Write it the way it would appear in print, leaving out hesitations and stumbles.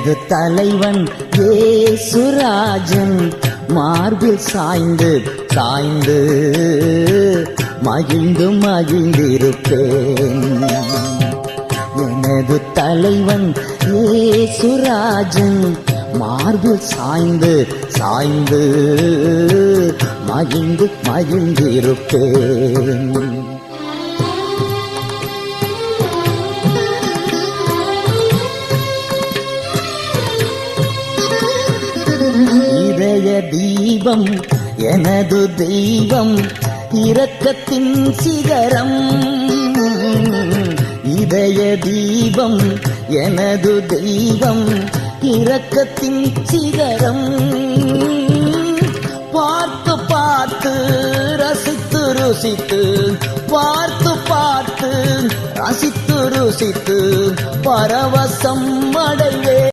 எனது தலைவன் இயேசுராஜன் மார்பில் சாய்ந்து சாய்ந்து மகிழ்ந்து மகிழ்ந்திருப்பேன். எனது தலைவன் இயேசுராஜன் மார்பில் சாய்ந்து சாய்ந்து மகிழ்ந்து மகிழ்ந்திருப்பேன். இதய தீபம் எனது தெய்வம் இரக்கத்தின் சிகரம். இதய தீபம் எனது தெய்வம் இரக்கத்தின் சிகரம். பார்த்து பார்த்து ரசித்து ருசித்து பார்த்து பார்த்து ரசித்து ருசித்து பரவசம் அடைவே.